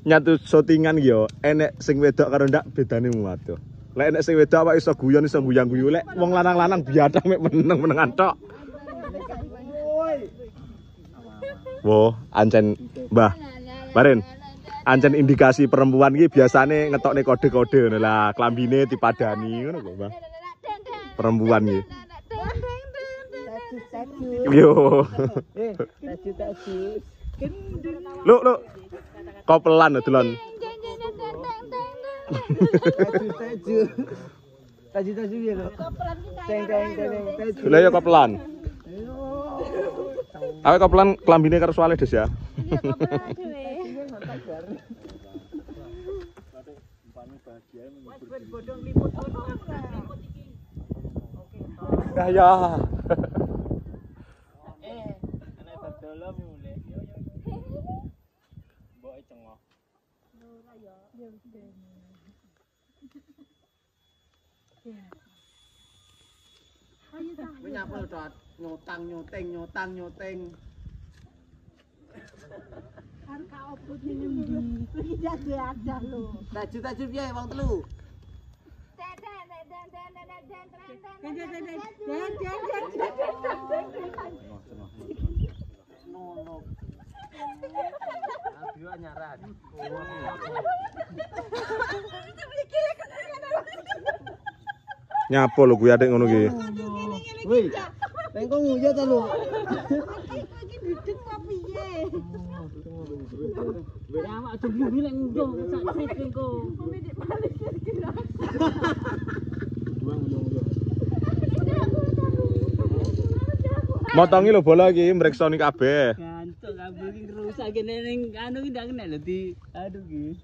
nyatu syutingan yo enek sing wedok karo ndak bedane muat yo. Lek enek sing wedok awak iso guyon iso guyang-guyu lek wong lanang-lanang biadang mek meneng-menengan tok. Wo, ancen Mbah. Barin. Ancen indikasi perempuan iki biasane ngetokne kode-kode ngono lah, klambine dipadani ngono kok, Mbah. Perempuan iki. Yo. Lu kopelan delon. Taju ya lo. Teng. Lah ya kopelan. Awake kopelan klambine karo soalé Des ya. Iya kopelan dhewe. Dah ya. Anak berdolom mulai. Mbok cengok. Ora ya. Ya ben. Ayo ta. Kowe nyapa lho, Dot? Nyotang. Kan ka oput ning endi? Kowe iki dadi ada lho. Taju piye wong telu? Aduh nyaran. Nyapo lho kuwi adek ngono ki. Woi. Nek kok nguyu ta lho. Iki duduk apa piye? Awak aja beli lek nguyu sak setting kok. Motongi lho bola iki mreksoni kabeh. Gantuk kabeh iki rusak kene ning anu ki ndak kena lho di aduh ki.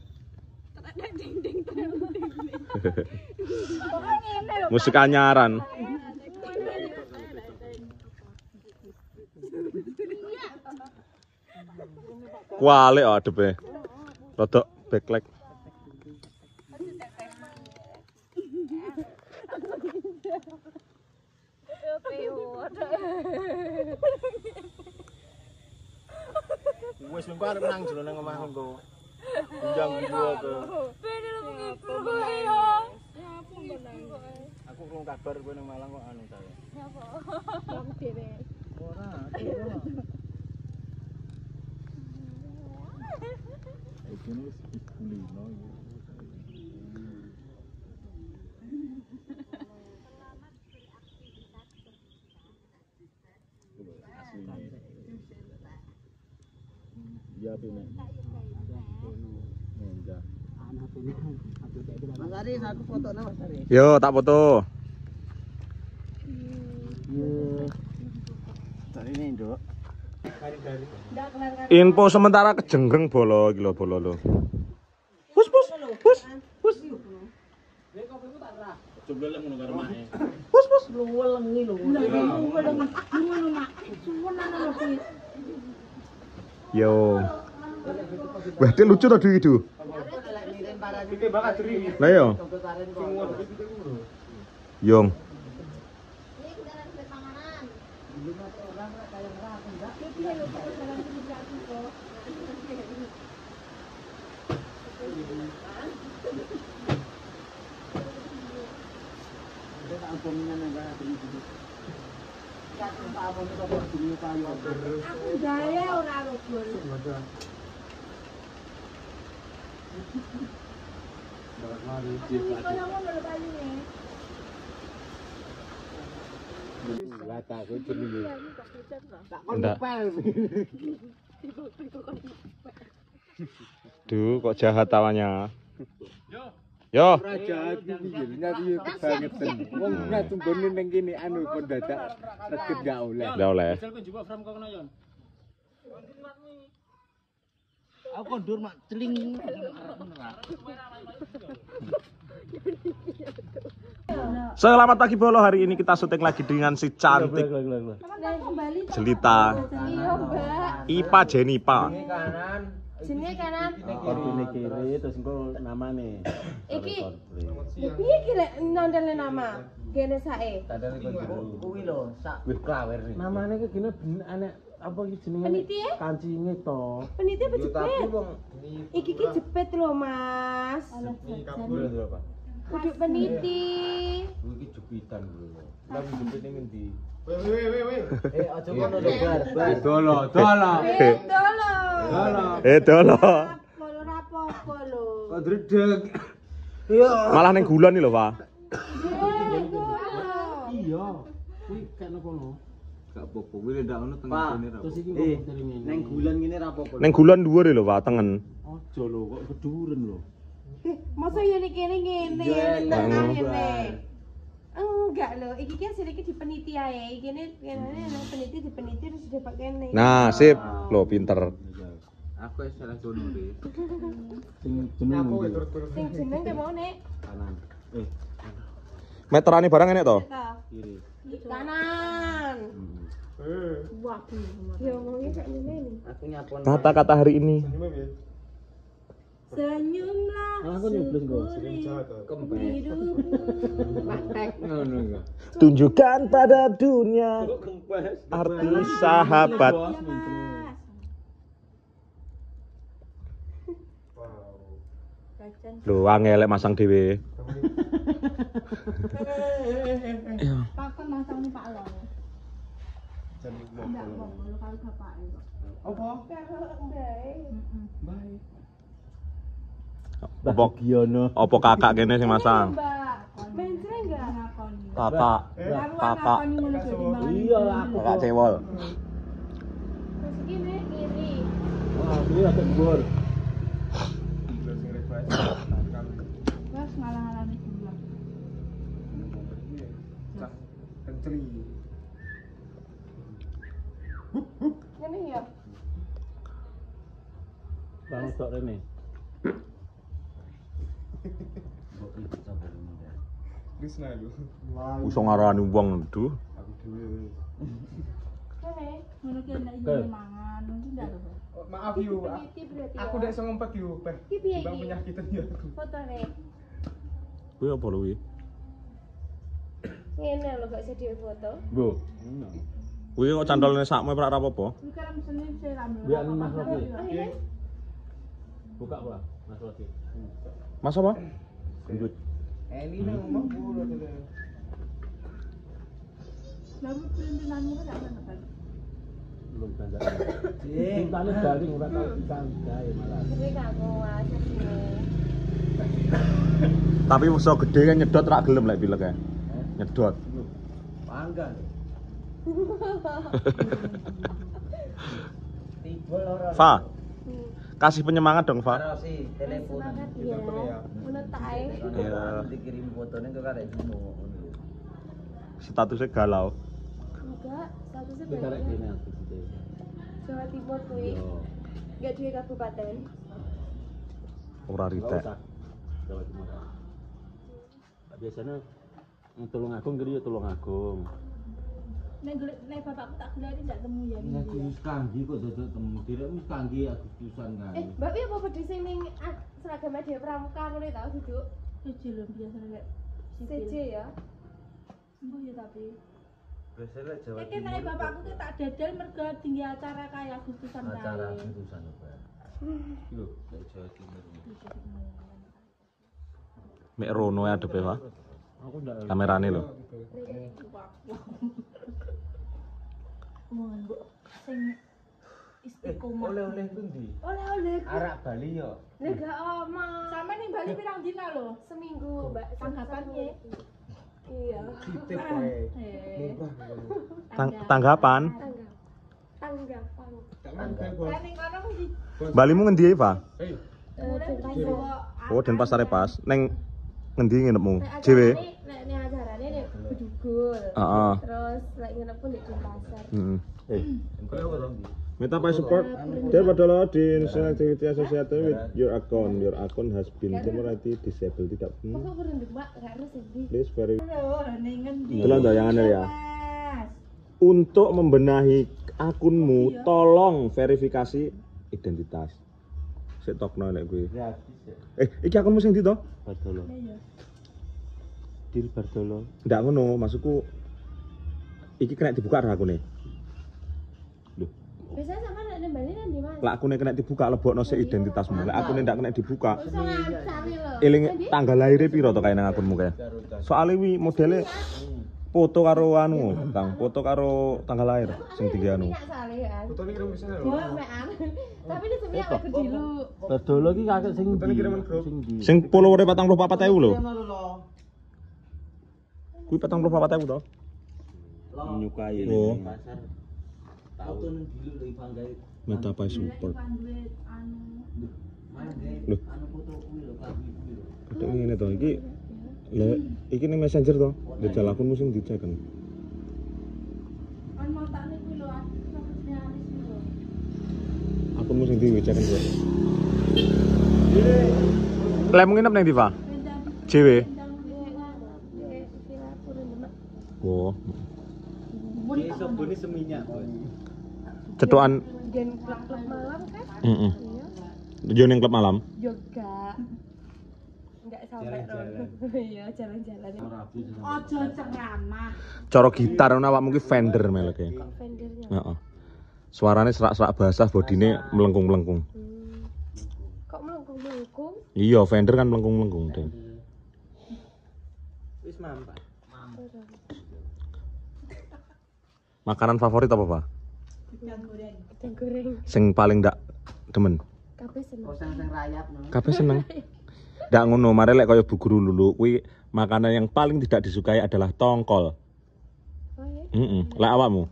Musik anyaran. Kualik adepe. Rodok backlight. Wes mengko arep nang jero nang omah mengko. Njang gua to. Aku krungu kabar kowe nang Malang kok anu ta. Napa? Aku dhewe. Ora. Iki wis kulino iki. Ya pine. Mas Aris, aku foto nama Mas Aris. Yo, tak foto. Dari ini, Nduk. Info sementara kejengreng bolo iki lho bolo lho. Pus. Coba lek ngono karo mae. Pus. Lu welengi lho. Yo. Wah, dia lucu tadi itu. Lah yo. Yong. Aku gawe ora rubur. Duh, kok jahat tawannya. Yo. Ora jahat iki pinggirnya piye kebangetan. Wong nek tunggone ning kene anu kok dadak reget gak oleh. Ndak oleh. Aku kondur mak celing. Selamat pagi bolo, hari ini kita syuting lagi dengan si cantik jelita Iya, Mbak. Ipa Jenipa. Jenenge kanan. Korpine kiri terus engko namane. Iki. Piye iki lek nandele nama? Kene sae. Kuwi lho, sak wis klawer. Namane iki gene anek apa iki jenenge? Peniti ya? Kancine to. Peniti apa Yo tapi jepit? wong Iki ki jepit lho, Mas. Kudu peniti. Iki jepitan lho. Lah jepit ning endi? aja ngono lho bar. Dolo. Itu lho. Dolo. Kalau rapopo lho. Kok dredeg. Malah ning gulon iki lho, Pak. Iya. Kuwi kene kono. Gak apa-apa, kuwi ndak ono tengah kene ra. Terus iki kok dari ngene. Neng gulan ngene ra apa-apa. Ning gulon dhuwur lho, Pak, tengen. Aja lho kok keduren lho. Masa ya nek kene ngene, nek ngene. Enggak lho, iki kan sing iki dipeniti ae. Iki kene nang peniti dipeniti terus dipak kene. Nah, sip. Lho, pinter. Aku wis salah jono wis. Sing jeneng ndi? Sing jeneng ke mau nek? Kanan. Meterane barang enek to? Kiri. Kanan. Waduh. Ya ngomongnya kayak ngene nih. Aku nyapon. Kata-kata hari ini. Senyumlah. Aku nyoblos kok. Kembang. Hidupmu. Matek ngono kok. Tunjukkan pada dunia arti sahabat. Ya, Mas. Lho, angel masang dhewe. Takon masang Pak Lo. Enggak wong kalau bapake kok. Apa? Apa Giono. apa kakak kene sing masang? Mbak, benjre enggak ngakoni. Kakak. Kakak. Iya aku Kakak cewol. Terus iki nek kiri. Wah, ini agak dhuwur. Wes ngalang-alangi gula. Kencri. Ngene ya. Bang tok rene. Wis nah lho. Iso ngarani wong duh. Aku dhewe. Ngene, ngono ki nek Oke. iki mangan, ngono ndak lho. Maaf yo. Peniti berarti. Aku ndak iso ngempet yo, Beh. Iki piye Bang iki? penyakitan yo aku. Fotone. Kuwi apa lho kuwi? Ngene lho gak iso foto. Bu. Kuwi kok cantolane sakme ora apa-apa. Iki kan mesene saya rambut. Biar Mas Rofi. Iya. Buka apa? Mas Rofi. Mas apa? Gendut. Ini nang omah puro to. Lalu perintilanmu kan gak ono kan. Belum tanda. Tintane garing ora tau ditandai malah. Kuwi kamu asine. Tapi iso gede kan nyedot rak gelem lek pilek ya. Nyedot. Panggang. Tiba ora. Fa, kasih penyemangat dong, Fa. si telepon. Semangat ya. Ngono tak ae. Iya. Dikirim fotonya ke karek ngono. Statusnya galau. Enggak, statusnya Wis arek banyak. kene aku gitu. Jawa Timur kuwi. Yo. Enggak duwe kabupaten. Ora Enggak ritek. usah. Jawa Timur. Biasanya Tulungagung kiri ya Tulungagung. Nek bapakku tak gelari ndak temu ya. Nek wis kanggi kok dodok temu. Direk wis kanggi Agustusan kan. Mbak piye apa pedhe sing ning seragam media pramuka ngono tau duduk? Siji lho biasa nek siji ya. Sembuh ya tapi. Biasanya Jawa Iki nek bapakku ki tak dadal mergo tinggi acara kaya Agustusan kae. Acara Agustusan apa? Lho, kayak Jawa Timur. Mek rono ya adepe, Fa. Aku ndak Kamerane lho. Mbok sing istiqomah. oleh-oleh ku ndi? Oleh-oleh. Arak Bali yo. Nek gak omah. Sampe ning Bali pirang dina lho? Seminggu, Mbak. Tanggapan piye? Iya. Titip wae. Tanggapan. Tanggapan. Tak Ning kono mesti Balimu ngendi, Fa? mulai Oh, Denpasar pas. Neng ngendi nginepmu? Dhewe. Nek acarane nek Bedugul. Heeh. Terus lek nginep pun di Denpasar. Meta Pay support there pada audience and activity associated with your account. Your account has been temporarily disabled. Tidak. Kok berenduk, Mbak? Gak harus sedih. Please very. Lho, ning ngendi? Itulah tayangannya ya. Mas. Untuk membenahi akunmu, tolong verifikasi identitas. Sik tokno nek kuwi. Iki akunmu sing ndi to? Bardolo. Iya. Dil Bardolo. Ndak ngono, maksudku iki kena dibuka ra akune. Lho, Biasanya sama nek nembali nang di Mas. Lah akune kena dibuka lebokno sik identitasmu. Lah akune ndak kena dibuka. Iso cari lho. Eling tanggal lahirnya piro to kae nang akunmu kae? Soale wi modele foto karo anu, Kang, foto karo tanggal lahir sing tinggi anu. Foto ini kirim kesana lho. Tapi ini sebenarnya aku dulu. Bedolo iki kakek sing Foto ini kiriman grup. Sing followere 44.000 lho. Kuwi 44.000 to? menyukai Oh. pasar. Tahu nang dulu lho banggae. Metapai support. Loh. Anu foto kuwi lho kami kuwi lho. Ada ngene to iki. Lah iki ning Messenger to. Dajal akunmu sing dicek kan. Kan mau tak niku lho, aku spesialis lho. Akunmu sing dicek kan kowe. Lah mung nginep ning ndi, Pak? JW. Oh, Besok bone seminyak, Bos. cetukan Gen klub-klub malam kan? heeh. Iya. Yo ning klub malam. Yoga. Enggak sampai rono. Iya, jalan-jalan. Ojo ceramah. Cara gitar ngono awakmu ki Fender meleke. Vendernya. Heeh. Suarane serak-serak basah, bodine melengkung-melengkung. Kok melengkung-melengkung? Iya, Fender kan melengkung-melengkung, Den. Wis mampat. Makanan favorit apa, Pak? Udang goreng. Sing paling ndak demen. Kabeh seneng. Sing rayap no. Kabeh seneng. Ndak ngono, mare lek kaya Bu Guru Lulu kuwi makanan yang paling tidak disukai adalah tongkol. Oh iya. Heeh. Lek awakmu?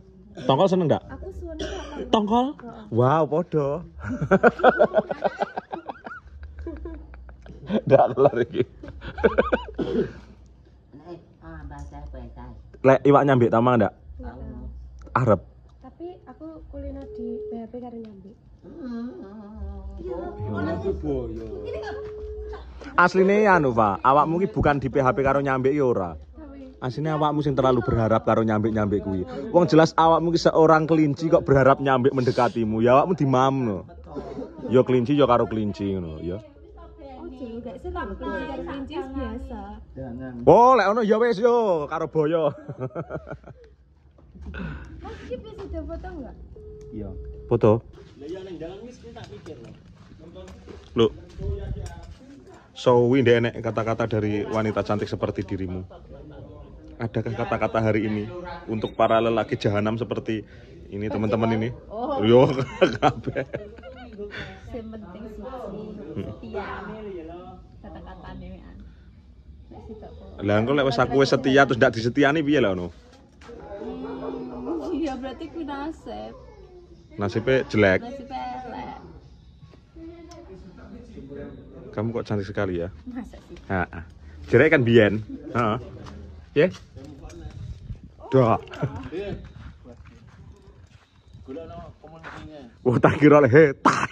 Tongkol seneng ndak? Aku suwene kok tahu. Tongkol? Wow, podo. Ndak kelar iki. Bahasa bahasa. Lek iwak nyambik tau mang ndak? Arep. Tapi aku kuliner di BHP karo nyambi. Asline anu, Pak. Awakmu ki bukan di PHP karo nyambik ya ora. Asline awakmu sing terlalu berharap karo nyambik-nyambik kuwi. Wong jelas awakmu ki seorang kelinci kok berharap nyambik mendekatimu. Ya awakmu dimamno. Ya kelinci ya karo kelinci ngono ya. Oh, jero gak seneng kelinci karo kelinci biasa. Jangan. Oh, lek ono ya wis yo karo boyo. Mas iki bisa ada foto enggak? Iya. Foto. Lah ya ning dalan wis tak pikir lho. Loh. So, ndek enek kata-kata dari wanita cantik seperti dirimu. Adakah kata-kata hari ini untuk para lelaki jahanam seperti ini teman-teman ini? Oh. Yo, kabeh. Sing penting suci, setia. Kata-katane wean. Nek sitok kok. Lah engko lek wis aku wis setia terus ndak disetiani piye lah ono? Iya berarti ku nasib. Nasibnya jelek. Nasib elek. Kamu kok cantik sekali ya? Masa sih? Heeh. Jere kan biyen. Heeh. Ya? Dak. Golekno komunikasinya. Wah tak kira le he. Tak.